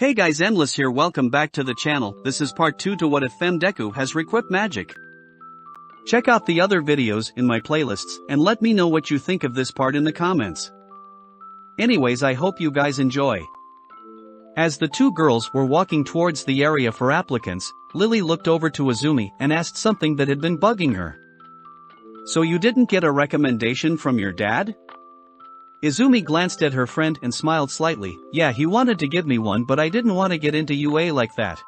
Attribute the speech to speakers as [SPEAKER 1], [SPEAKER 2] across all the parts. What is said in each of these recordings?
[SPEAKER 1] Hey guys, Endless here, welcome back to the channel. This is part 2 to what if Fem Deku has Requip magic. Check out the other videos in my playlists and let me know what you think of this part in the comments. Anyways, I hope you guys enjoy. As the two girls were walking towards the area for applicants, Lily looked over to Izumi and asked something that had been bugging her. So you didn't get a recommendation from your dad? Izumi glanced at her friend and smiled slightly. Yeah, he wanted to give me one, but I didn't want to get into UA like that.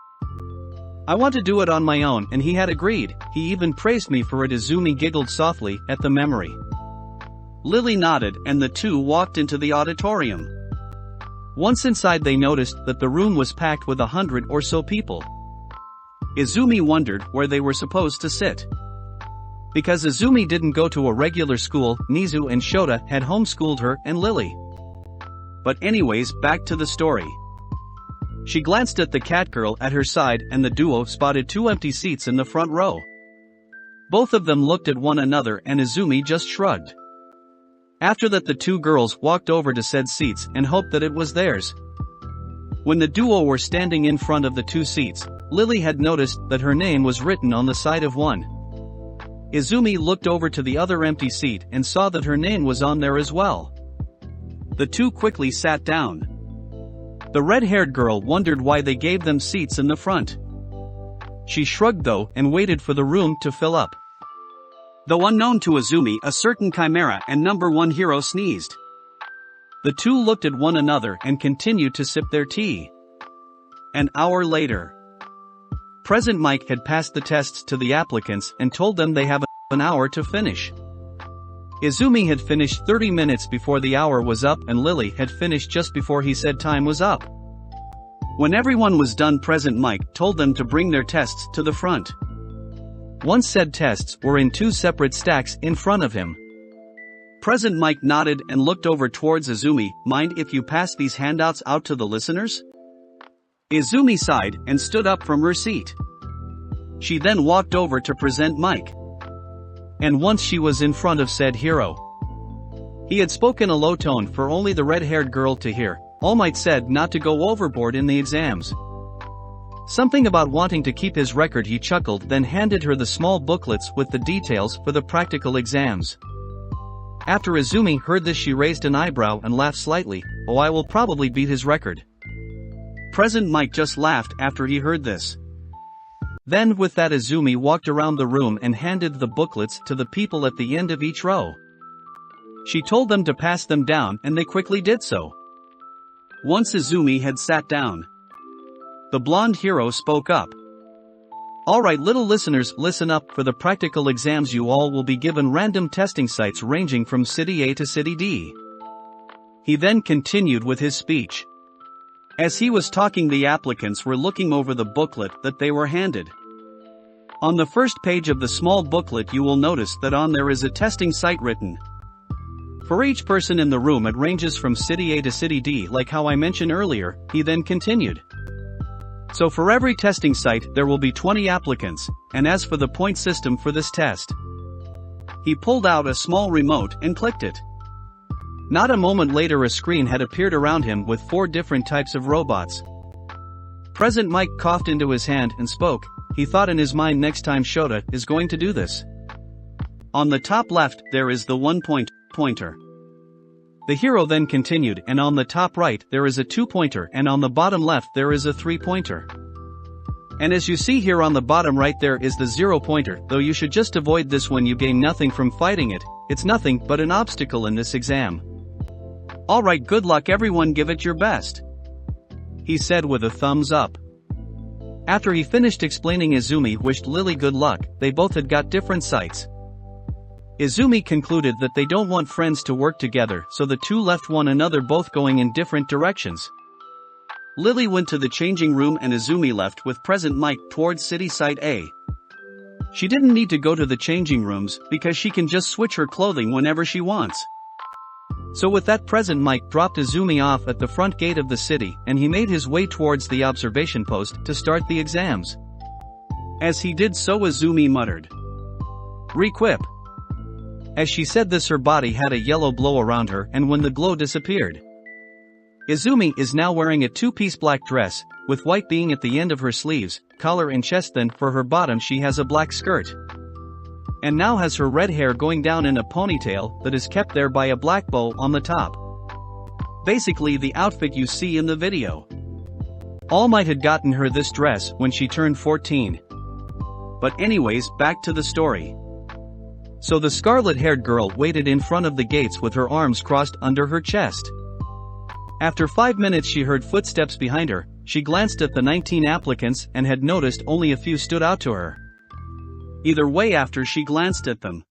[SPEAKER 1] I want to do it on my own, and he had agreed. He even praised me for it. Izumi giggled softly at the memory. Lily nodded and the two walked into the auditorium. Once inside, they noticed that the room was packed with 100 or so people. Izumi wondered where they were supposed to sit. Because Izumi didn't go to a regular school, Nizu and Shota had homeschooled her and Lily. But anyways, back to the story. She glanced at the cat girl at her side and the duo spotted 2 empty seats in the front row. Both of them looked at one another and Izumi just shrugged. After that, the two girls walked over to said seats and hoped that it was theirs. When the duo were standing in front of the 2 seats, Lily had noticed that her name was written on the side of one. Izumi looked over to the other empty seat and saw that her name was on there as well. The two quickly sat down. The red-haired girl wondered why they gave them seats in the front. She shrugged though and waited for the room to fill up. Though unknown to Izumi, a certain chimera and number 1 hero sneezed. The two looked at one another and continued to sip their tea. An hour later, President Mike had passed the tests to the applicants and told them they have an hour to finish. Izumi had finished 30 minutes before the hour was up and Lily had finished just before he said time was up. When everyone was done, President Mike told them to bring their tests to the front. Once said tests were in 2 separate stacks in front of him. President Mike nodded and looked over towards Izumi. Mind if you pass these handouts out to the listeners? Izumi sighed and stood up from her seat. She then walked over to present Mike. And once she was in front of said hero, he had spoken a low tone for only the red-haired girl to hear. All Might said not to go overboard in the exams. Something about wanting to keep his record. He chuckled, then handed her the small booklets with the details for the practical exams. After Izumi heard this, she raised an eyebrow and laughed slightly. Oh, I will probably beat his record. President Mike just laughed after he heard this. Then with that, Izumi walked around the room and handed the booklets to the people at the end of each row. She told them to pass them down and they quickly did so. Once Izumi had sat down, the blonde hero spoke up. Alright little listeners, listen up. For the practical exams you all will be given random testing sites ranging from City A to City D. He then continued with his speech. As he was talking, the applicants were looking over the booklet that they were handed. On the first page of the small booklet you will notice that on there is a testing site written. For each person in the room it ranges from City A to City D, like how I mentioned earlier. He then continued. So for every testing site there will be 20 applicants, and as for the point system for this test, he pulled out a small remote and clicked it. Not a moment later a screen had appeared around him with 4 different types of robots. President Mike coughed into his hand and spoke. He thought in his mind, next time Shota is going to do this. On the top left there is the 1-pointer. The hero then continued, and on the top right there is a 2-pointer, and on the bottom left there is a 3-pointer. And as you see here on the bottom right there is the 0-pointer, though you should just avoid this one. You gain nothing from fighting it. It's nothing but an obstacle in this exam. Alright, good luck everyone, give it your best, he said with a thumbs up. After he finished explaining, Izumi wished Lily good luck. They both had got different sites. Izumi concluded that they don't want friends to work together, so the two left one another, both going in different directions. Lily went to the changing room and Izumi left with President Mike towards City Site A. She didn't need to go to the changing rooms because she can just switch her clothing whenever she wants. So with that, President Mike dropped Izumi off at the front gate of the city and he made his way towards the observation post to start the exams. As he did so, Izumi muttered, "Requip." As she said this, her body had a yellow glow around her, and when the glow disappeared, Izumi is now wearing a two-piece black dress, with white being at the end of her sleeves, collar and chest. Then for her bottom she has a black skirt. And now has her red hair going down in a ponytail that is kept there by a black bow on the top. Basically the outfit you see in the video. All Might had gotten her this dress when she turned 14. But anyways, back to the story. So the scarlet-haired girl waited in front of the gates with her arms crossed under her chest. After 5 minutes she heard footsteps behind her. She glanced at the 19 applicants and had noticed only a few stood out to her. Either way, after she glanced at them,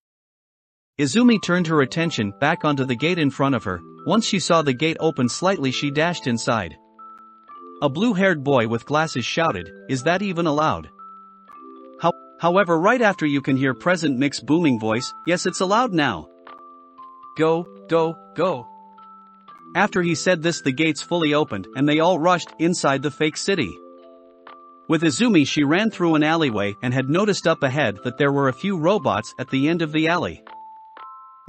[SPEAKER 1] Izumi turned her attention back onto the gate in front of her. Once she saw the gate open slightly she dashed inside. A blue-haired boy with glasses shouted, "Is that even allowed?" However, right after you can hear Present Mix's booming voice, "Yes, it's allowed now. Go, go, go." After he said this the gates fully opened and they all rushed inside the fake city. With Izumi she ran through an alleyway and had noticed up ahead that there were a few robots at the end of the alley.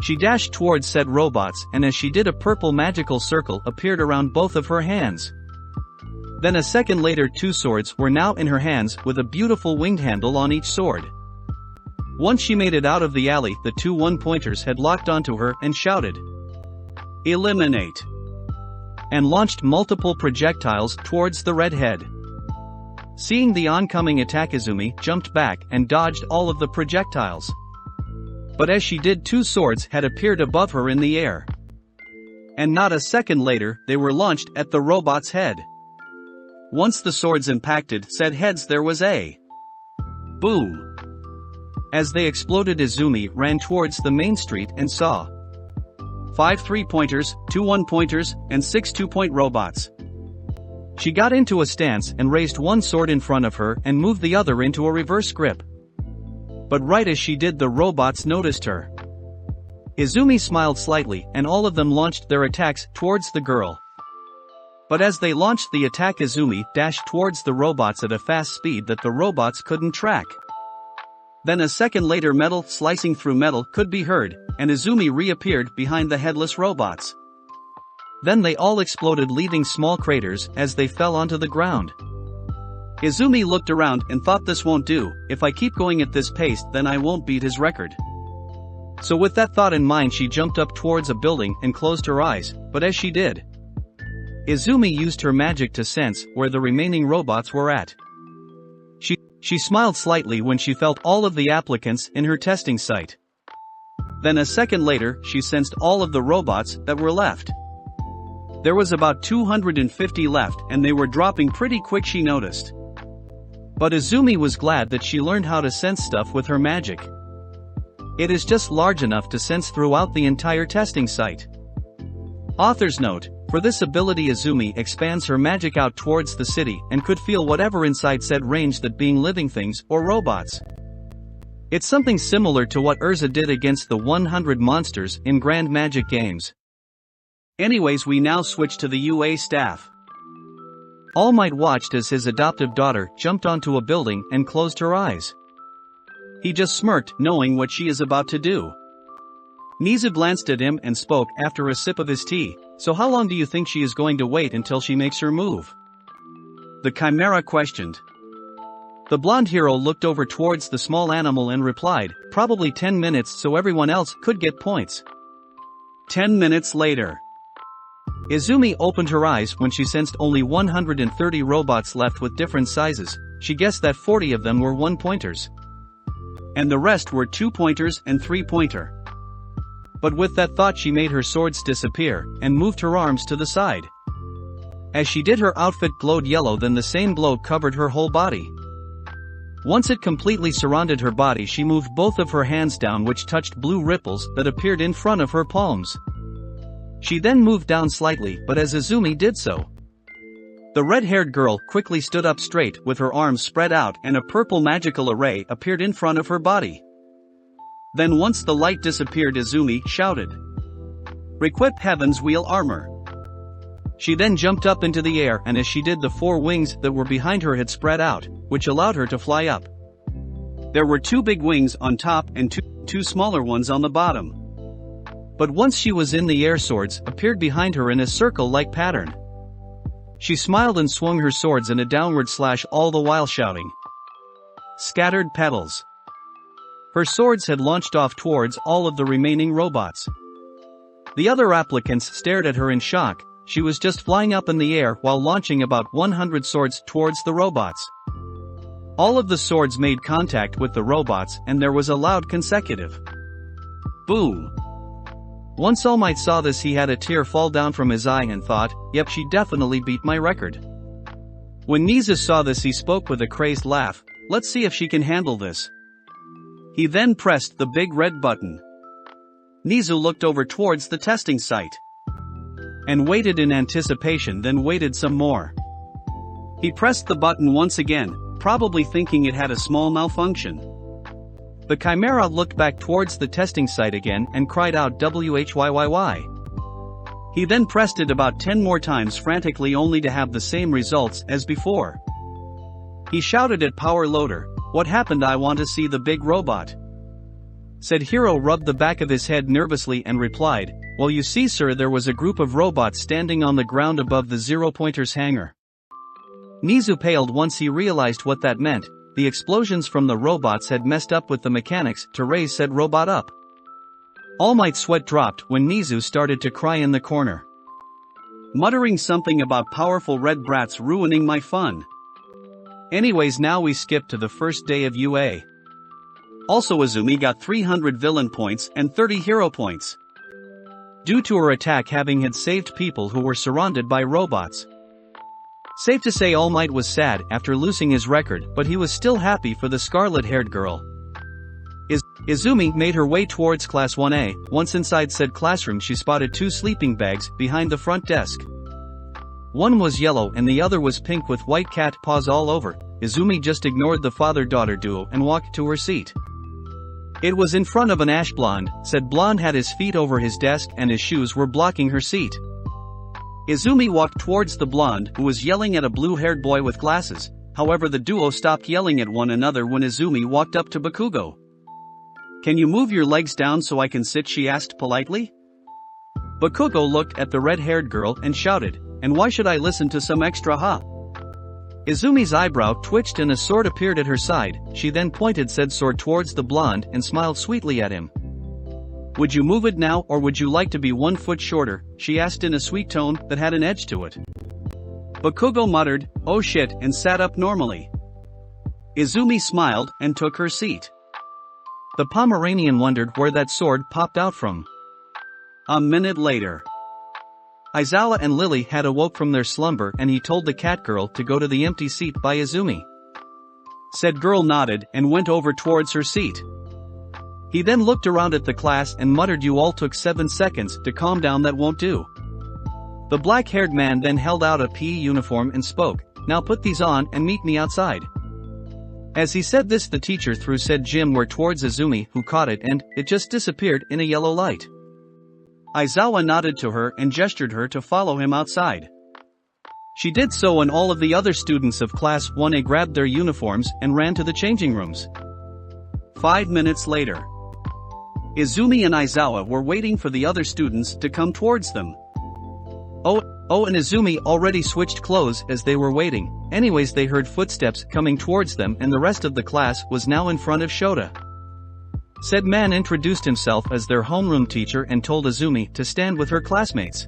[SPEAKER 1] She dashed towards said robots and as she did a purple magical circle appeared around both of her hands. Then a second later 2 swords were now in her hands with a beautiful winged handle on each sword. Once she made it out of the alley the 2 one-pointers had locked onto her and shouted, "Eliminate!" and launched multiple projectiles towards the redhead. Seeing the oncoming attack Izumi jumped back and dodged all of the projectiles. But as she did 2 swords had appeared above her in the air. And not a second later they were launched at the robot's head. Once the swords impacted said heads there was a boom. As they exploded Izumi ran towards the main street and saw 5 3-pointers, 2 1-pointers, and 6 2-point robots. She got into a stance and raised one sword in front of her and moved the other into a reverse grip. But right as she did the robots noticed her. Izumi smiled slightly and all of them launched their attacks towards the girl. But as they launched the attack Izumi dashed towards the robots at a fast speed that the robots couldn't track. Then a second later metal slicing through metal could be heard, and Izumi reappeared behind the headless robots. Then they all exploded leaving small craters as they fell onto the ground. Izumi looked around and thought this won't do, if I keep going at this pace then I won't beat his record. So with that thought in mind she jumped up towards a building and closed her eyes, but as she did, Izumi used her magic to sense where the remaining robots were at. She smiled slightly when she felt all of the applicants in her testing site. Then a second later she sensed all of the robots that were left. There was about 250 left and they were dropping pretty quick she noticed. But Izumi was glad that she learned how to sense stuff with her magic. It is just large enough to sense throughout the entire testing site. Author's note: for this ability Izumi expands her magic out towards the city and could feel whatever inside said range, that being living things or robots. It's something similar to what Urza did against the 100 monsters in Grand Magic Games. Anyways, we now switch to the UA staff. All Might watched as his adoptive daughter jumped onto a building and closed her eyes. He just smirked, knowing what she is about to do. Nizu glanced at him and spoke after a sip of his tea, "So how long do you think she is going to wait until she makes her move?" The Chimera questioned. The blonde hero looked over towards the small animal and replied, "Probably 10 minutes so everyone else could get points." 10 minutes later. Izumi opened her eyes when she sensed only 130 robots left with different sizes. She guessed that 40 of them were 1-pointers. And the rest were 2-pointers and 3-pointer. But with that thought she made her swords disappear and moved her arms to the side. As she did her outfit glowed yellow, then the same glow covered her whole body. Once it completely surrounded her body she moved both of her hands down which touched blue ripples that appeared in front of her palms. She then moved down slightly, but as Izumi did so, the red-haired girl quickly stood up straight with her arms spread out and a purple magical array appeared in front of her body. Then once the light disappeared Izumi shouted, "Requip Heaven's Wheel Armor." She then jumped up into the air and as she did the 4 wings that were behind her had spread out, which allowed her to fly up. There were 2 big wings on top and two smaller ones on the bottom. But once she was in the air swords appeared behind her in a circle-like pattern. She smiled and swung her swords in a downward slash, all the while shouting, "Scattered petals!" Her swords had launched off towards all of the remaining robots. The other applicants stared at her in shock. She was just flying up in the air while launching about 100 swords towards the robots. All of the swords made contact with the robots, and there was a loud consecutive boom. Once All Might saw this, he had a tear fall down from his eye and thought, "Yep, she definitely beat my record." When Nizu saw this, he spoke with a crazed laugh, "Let's see if she can handle this." He then pressed the big red button. Nizu looked over towards the testing site and waited in anticipation, then waited some more. He pressed the button once again, probably thinking it had a small malfunction. The Chimera looked back towards the testing site again and cried out "WHYYY." He then pressed it about 10 more times frantically, only to have the same results as before. He shouted at Power Loader, "What happened? I want to see the big robot." Said hero rubbed the back of his head nervously and replied, "Well, you see sir, there was a group of robots standing on the ground above the zero-pointers hangar." Nizu paled once he realized what that meant. The explosions from the robots had messed up with the mechanics to raise said robot up. All Might's sweat dropped when Nizu started to cry in the corner, muttering something about powerful red brats ruining my fun. Anyways, now we skip to the first day of UA. Also, Izumi got 300 villain points and 30 hero points due to her attack having had saved people who were surrounded by robots. Safe to say All Might was sad after losing his record, but he was still happy for the scarlet-haired girl. Izumi made her way towards Class 1A. Once inside said classroom, she spotted 2 sleeping bags behind the front desk. One was yellow and the other was pink with white cat paws all over. Izumi just ignored the father-daughter duo and walked to her seat. It was in front of an ash blonde. Said blonde had his feet over his desk and his shoes were blocking her seat. Izumi walked towards the blonde, who was yelling at a blue-haired boy with glasses. However, the duo stopped yelling at one another when Izumi walked up to Bakugo. "Can you move your legs down so I can sit?" she asked politely. Bakugo looked at the red-haired girl and shouted, "And why should I listen to some extra ha?" Izumi's eyebrow twitched and a sword appeared at her side. She then pointed said sword towards the blonde and smiled sweetly at him. "Would you move it now, or would you like to be 1 foot shorter?" she asked in a sweet tone that had an edge to it. Bakugo muttered, "Oh shit," and sat up normally. Izumi smiled and took her seat. The Pomeranian wondered where that sword popped out from. A minute later, Aizawa and Lily had awoke from their slumber and he told the cat girl to go to the empty seat by Izumi. Said girl nodded and went over towards her seat. He then looked around at the class and muttered, "You all took 7 seconds to calm down, that won't do." The black-haired man then held out a PE uniform and spoke, "Now put these on and meet me outside." As he said this, the teacher threw said gymwear towards Izumi, who caught it and it just disappeared in a yellow light. Aizawa nodded to her and gestured her to follow him outside. She did so and all of the other students of Class 1A grabbed their uniforms and ran to the changing rooms. 5 minutes later, Izumi and Aizawa were waiting for the other students to come towards them. And Izumi already switched clothes as they were waiting. Anyways, they heard footsteps coming towards them and the rest of the class was now in front of Shota. Said man introduced himself as their homeroom teacher and told Izumi to stand with her classmates.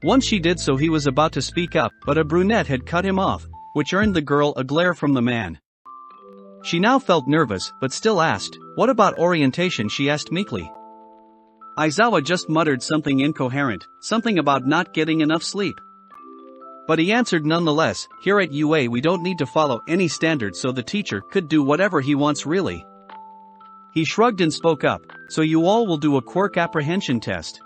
[SPEAKER 1] Once she did so, he was about to speak up, but a brunette had cut him off, which earned the girl a glare from the man. She now felt nervous, but still asked, "What about orientation?" she asked meekly. Aizawa just muttered something incoherent, something about not getting enough sleep. But he answered nonetheless, "Here at UA we don't need to follow any standards, so the teacher could do whatever he wants really." He shrugged and spoke up, "So you all will do a Quirk apprehension test."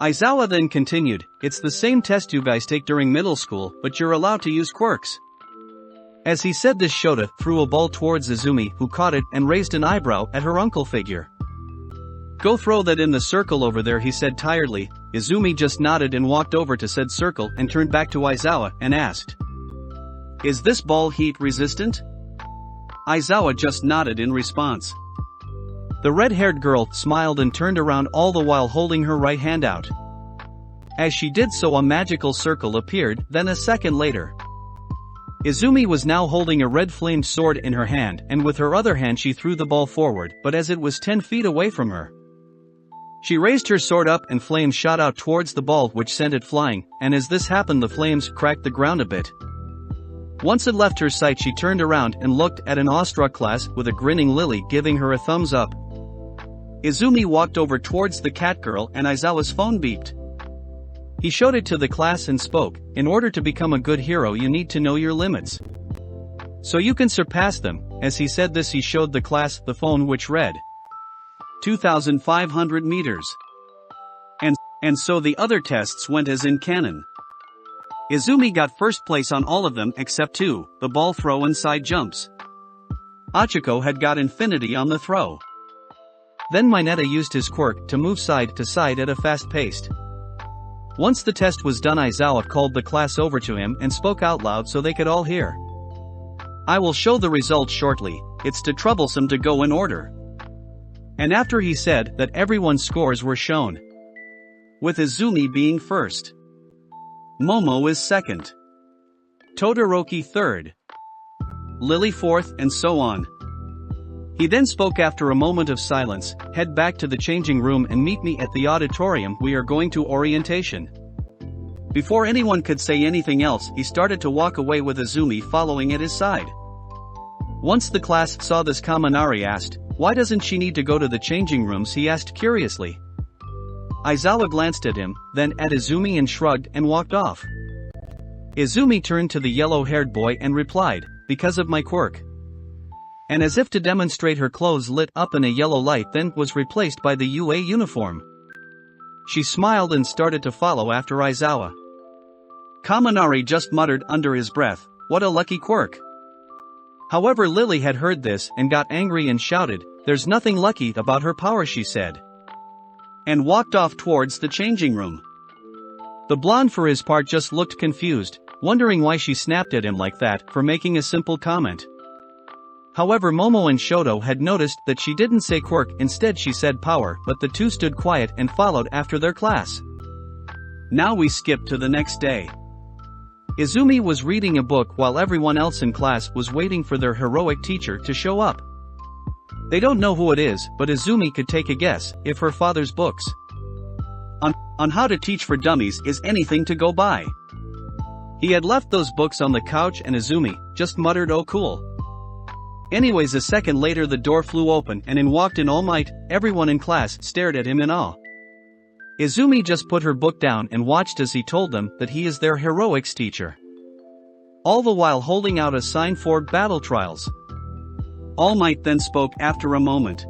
[SPEAKER 1] Aizawa then continued, "It's the same test you guys take during middle school, but you're allowed to use quirks." As he said this, Shota threw a ball towards Izumi, who caught it and raised an eyebrow at her uncle figure. "Go throw that in the circle over there," he said tiredly. Izumi just nodded and walked over to said circle and turned back to Aizawa and asked, "Is this ball heat resistant?" Aizawa just nodded in response. The red-haired girl smiled and turned around, all the while holding her right hand out. As she did so, a magical circle appeared, then a second later. Izumi was now holding a red flamed sword in her hand, and with her other hand she threw the ball forward, but as it was 10 feet away from her. She raised her sword up and flames shot out towards the ball, which sent it flying, and as this happened the flames cracked the ground a bit. Once it left her sight, she turned around and looked at an awestruck class with a grinning Lily giving her a thumbs up. Izumi walked over towards the cat girl and Aizawa's phone beeped. He showed it to the class and spoke, "In order to become a good hero you need to know your limits, so you can surpass them." As he said this he showed the class the phone, which read 2,500 meters. And so the other tests went as in canon. Izumi got first place on all of them except 2, the ball throw and side jumps. Achiko had got infinity on the throw. Then Mineta used his quirk to move side to side at a fast pace. Once the test was done, Aizawa called the class over to him and spoke out loud so they could all hear. "I will show the results shortly, it's too troublesome to go in order." And after he said that, everyone's scores were shown, with Izumi being first, Momo is second, Todoroki third, Lily fourth, and so on. He then spoke after a moment of silence, "Head back to the changing room and meet me at the auditorium, we are going to orientation." Before anyone could say anything else, he started to walk away with Izumi following at his side. Once the class saw this, Kaminari asked, "Why doesn't she need to go to the changing rooms?" he asked curiously. Aizawa glanced at him, then at Izumi and shrugged and walked off. Izumi turned to the yellow-haired boy and replied, "Because of my quirk." And as if to demonstrate, her clothes lit up in a yellow light, then was replaced by the UA uniform. She smiled and started to follow after Aizawa. Kaminari just muttered under his breath, "What a lucky quirk." However, Lily had heard this and got angry and shouted, "There's nothing lucky about her power," she said, and walked off towards the changing room. The blonde for his part just looked confused, wondering why she snapped at him like that for making a simple comment. However, Momo and Shoto had noticed that she didn't say quirk, instead she said power, but the two stood quiet and followed after their class. Now we skip to the next day. Izumi was reading a book while everyone else in class was waiting for their heroic teacher to show up. They don't know who it is, but Izumi could take a guess, if her father's books on how to teach for dummies is anything to go by. He had left those books on the couch and Izumi just muttered, "Oh cool." Anyways, a second later the door flew open and in walked in All Might. Everyone in class stared at him in awe. Izumi just put her book down and watched as he told them that he is their heroics teacher, all the while holding out a sign for battle trials. All Might then spoke after a moment.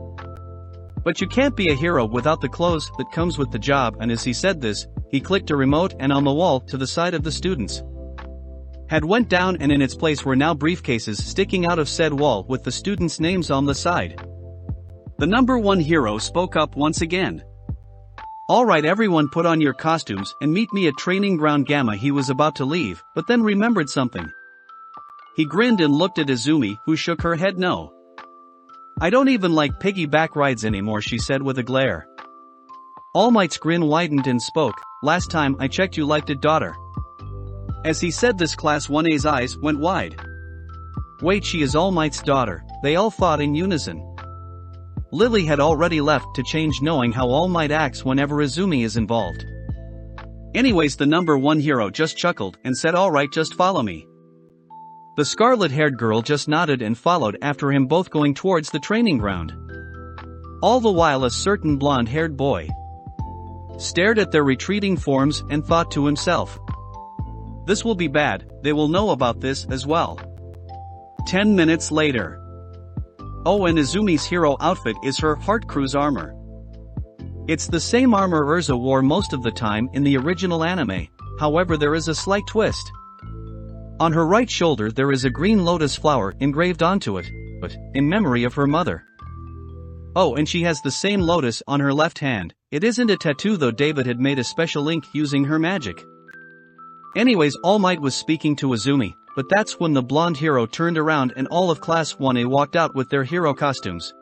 [SPEAKER 1] "But you can't be a hero without the clothes that comes with the job," and as he said this, he clicked a remote and on the wall to the side of the students had went down, and in its place were now briefcases sticking out of said wall with the students' names on the side. The number 1 hero spoke up once again. "Alright everyone, put on your costumes and meet me at training ground Gamma." He was about to leave, but then remembered something. He grinned and looked at Izumi, who shook her head no. "I don't even like piggyback rides anymore," she said with a glare. All Might's grin widened and spoke, "Last time I checked you liked it, daughter." As he said this, Class 1A's eyes went wide. "Wait, she is All Might's daughter," they all thought in unison. Lily had already left to change, knowing how All Might acts whenever Izumi is involved. Anyways, the number 1 hero just chuckled and said, "Alright, just follow me." The scarlet-haired girl just nodded and followed after him, both going towards the training ground. All the while a certain blonde-haired boy stared at their retreating forms and thought to himself, "This will be bad, they will know about this as well." 10 minutes later. Oh, and Izumi's hero outfit is her Heart Cruise armor. It's the same armor Urza wore most of the time in the original anime, however there is a slight twist. On her right shoulder there is a green lotus flower engraved onto it, but in memory of her mother. Oh, and she has the same lotus on her left hand. It isn't a tattoo though, David had made a special ink using her magic. Anyways, All Might was speaking to Izumi, but that's when the blonde hero turned around and all of Class 1A walked out with their hero costumes.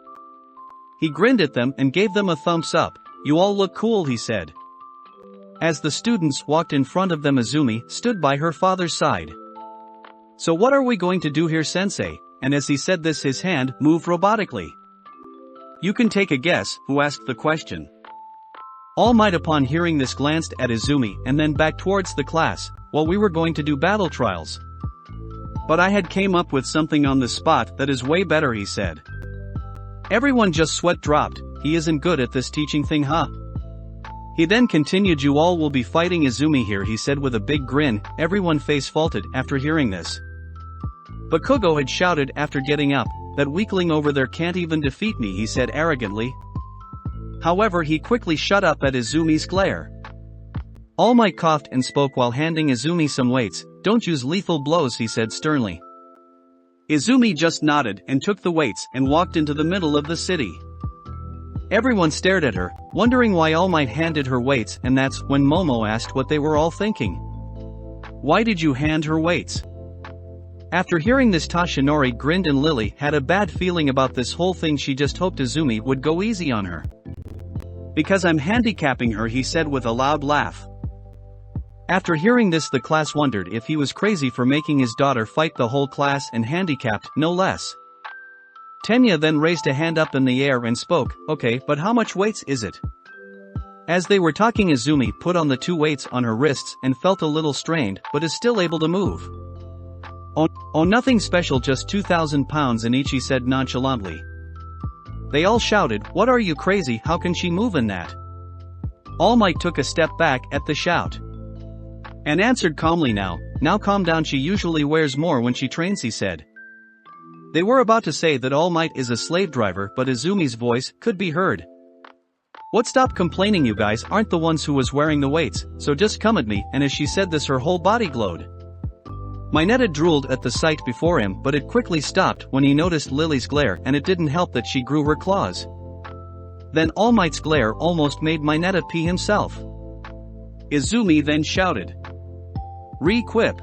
[SPEAKER 1] He grinned at them and gave them a thumbs up. "You all look cool," he said. As the students walked in front of them, Izumi stood by her father's side. "So what are we going to do here, sensei?" And as he said this, his hand moved robotically. You can take a guess who asked the question. All Might upon hearing this glanced at Izumi and then back towards the class. "Well, we were going to do battle trials. But I had came up with something on the spot that is way better," he said. Everyone just sweat dropped. "He isn't good at this teaching thing, huh?" He then continued, "You all will be fighting Izumi here," he said with a big grin. Everyone face faulted after hearing this. Bakugo had shouted after getting up, "That weakling over there can't even defeat me," he said arrogantly. However, he quickly shut up at Izumi's glare. All Might coughed and spoke while handing Izumi some weights. "Don't use lethal blows," he said sternly. Izumi just nodded and took the weights and walked into the middle of the city. Everyone stared at her, wondering why All Might handed her weights, and that's when Momo asked what they were all thinking. "Why did you hand her weights?" After hearing this, Tashinori grinned and Lily had a bad feeling about this whole thing. She just hoped Izumi would go easy on her. "Because I'm handicapping her," he said with a loud laugh. After hearing this, the class wondered if he was crazy for making his daughter fight the whole class and handicapped, no less. Tenya then raised a hand up in the air and spoke, "Okay, but how much weights is it?" As they were talking, Izumi put on the 2 weights on her wrists and felt a little strained, but is still able to move. Oh, nothing special, just 2,000 pounds in each," he said nonchalantly. They all shouted, "What, are you crazy? How can she move in that?" All Might took a step back at the shout and answered calmly, Now calm down, she usually wears more when she trains," he said. They were about to say that All Might is a slave driver, but Izumi's voice could be heard. "What, stop complaining, you guys aren't the ones who was wearing the weights, so just come at me," and as she said this her whole body glowed. Mineta drooled at the sight before him, but it quickly stopped when he noticed Lily's glare, and it didn't help that she grew her claws. Then All Might's glare almost made Mineta pee himself. Izumi then shouted, "Requip."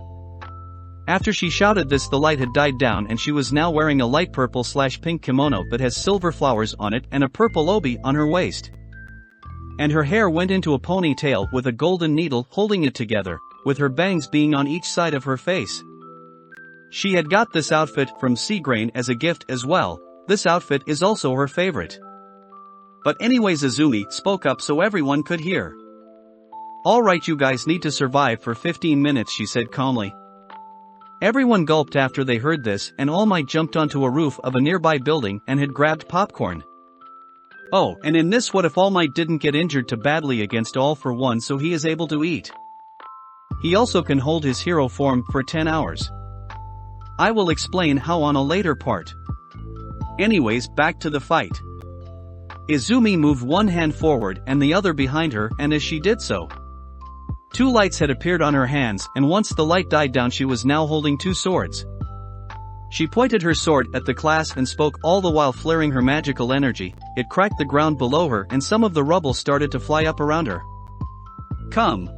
[SPEAKER 1] After she shouted this, the light had died down and she was now wearing a light purple/pink kimono that has silver flowers on it and a purple obi on her waist. And her hair went into a ponytail with a golden needle holding it together, with her bangs being on each side of her face. She had got this outfit from Seagrain as a gift as well. This outfit is also her favorite. But anyways, Izumi spoke up so everyone could hear. "Alright, you guys need to survive for 15 minutes, she said calmly. Everyone gulped after they heard this, and All Might jumped onto a roof of a nearby building and had grabbed popcorn. Oh, and in this, what if All Might didn't get injured too badly against All for One, so he is able to eat? He also can hold his hero form for 10 hours. I will explain how on a later part. Anyways, back to the fight. Izumi moved one hand forward and the other behind her, and as she did so, 2 lights had appeared on her hands, and once the light died down she was now holding 2 swords. She pointed her sword at the class and spoke, all the while flaring her magical energy. It cracked the ground below her and some of the rubble started to fly up around her. "Come."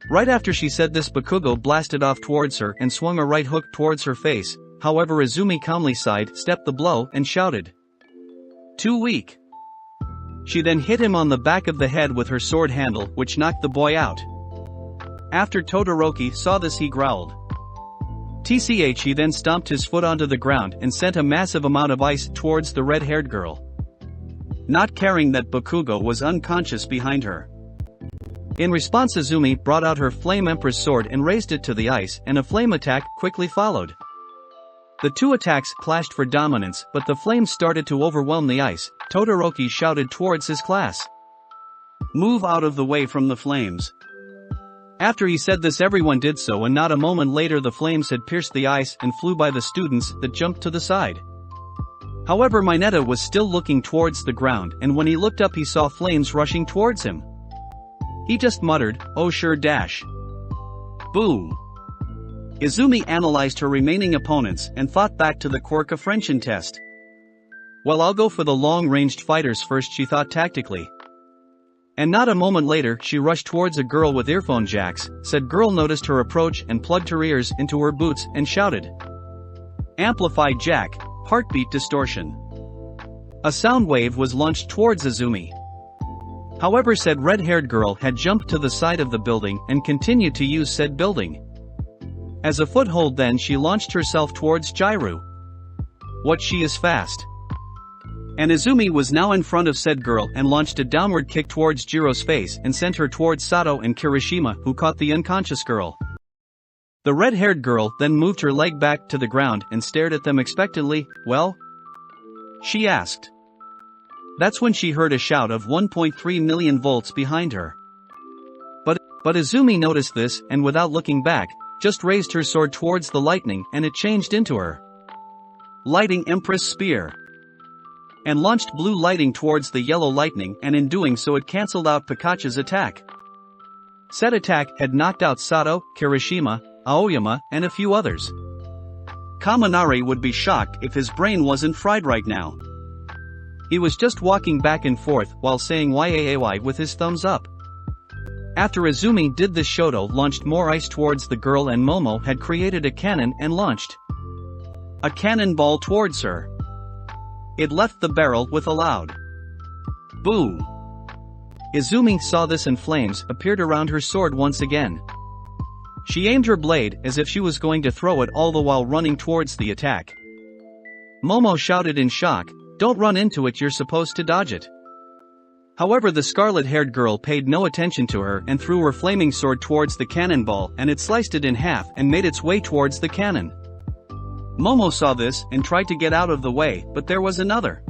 [SPEAKER 1] Right after she said this, Bakugo blasted off towards her and swung a right hook towards her face. However, Izumi calmly sidestepped the blow and shouted, "Too weak." She then hit him on the back of the head with her sword handle, which knocked the boy out. After Todoroki saw this, he growled. He then stomped his foot onto the ground and sent a massive amount of ice towards the red-haired girl, not caring that Bakugo was unconscious behind her. In response, Izumi brought out her Flame Empress sword and raised it to the ice, and a flame attack quickly followed. The 2 attacks clashed for dominance, but the flames started to overwhelm the ice. Todoroki shouted towards his class, "Move out of the way from the flames." After he said this, everyone did so, and not a moment later the flames had pierced the ice and flew by the students that jumped to the side. However, Mineta was still looking towards the ground, and when he looked up he saw flames rushing towards him. He just muttered, "Oh sure dash." Boom. Izumi analyzed her remaining opponents and thought back to the Quirk apprehension test. "Well, I'll go for the long-ranged fighters first," she thought tactically. And not a moment later she rushed towards a girl with earphone jacks. Said girl noticed her approach and plugged her ears into her boots and shouted, "Amplified jack, heartbeat distortion." A sound wave was launched towards Izumi. However, said red-haired girl had jumped to the side of the building and continued to use said building as a foothold. Then she launched herself towards Jiru. What, she is fast. And Izumi was now in front of said girl and launched a downward kick towards Jiro's face and sent her towards Sato and Kirishima, who caught the unconscious girl. The red-haired girl then moved her leg back to the ground and stared at them expectantly. Well? She asked. That's when she heard a shout of 1.3 million volts behind her. But Izumi noticed this and without looking back, just raised her sword towards the lightning and it changed into her Lighting Empress Spear. And launched blue lighting towards the yellow lightning, and in doing so it cancelled out Pikachu's attack. Said attack had knocked out Sato, Kirishima, Aoyama, and a few others. Kaminari would be shocked if his brain wasn't fried right now. He was just walking back and forth while saying YAAY with his thumbs up. After Izumi did this, Shoto launched more ice towards the girl and Momo had created a cannon and launched a cannonball towards her. It left the barrel with a loud boom. Izumi saw this and flames appeared around her sword once again. She aimed her blade as if she was going to throw it, all the while running towards the attack. Momo shouted in shock, "Don't run into it, you're supposed to dodge it." However, the scarlet-haired girl paid no attention to her and threw her flaming sword towards the cannonball, and it sliced it in half and made its way towards the cannon. Momo saw this and tried to get out of the way, but there was another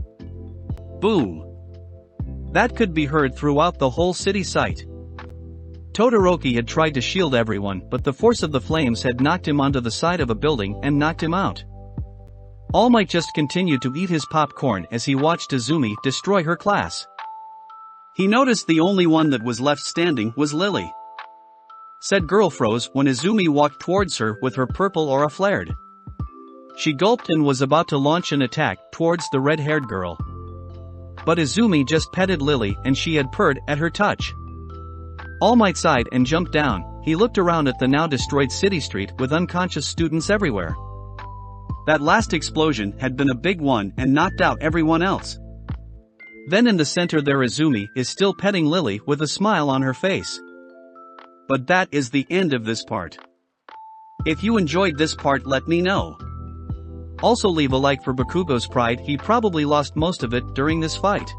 [SPEAKER 1] boom that could be heard throughout the whole city site. Todoroki had tried to shield everyone, but the force of the flames had knocked him onto the side of a building and knocked him out. All Might just continued to eat his popcorn as he watched Izumi destroy her class. He noticed the only one that was left standing was Lily. Said girl froze when Izumi walked towards her with her purple aura flared. She gulped and was about to launch an attack towards the red-haired girl. But Izumi just petted Lily and she had purred at her touch. All Might sighed and jumped down. He looked around at the now destroyed city street with unconscious students everywhere. That last explosion had been a big one and knocked out everyone else. Then in the center there Izumi is still petting Lily with a smile on her face. But that is the end of this part. If you enjoyed this part, let me know. Also leave a like for Bakugo's pride, he probably lost most of it during this fight.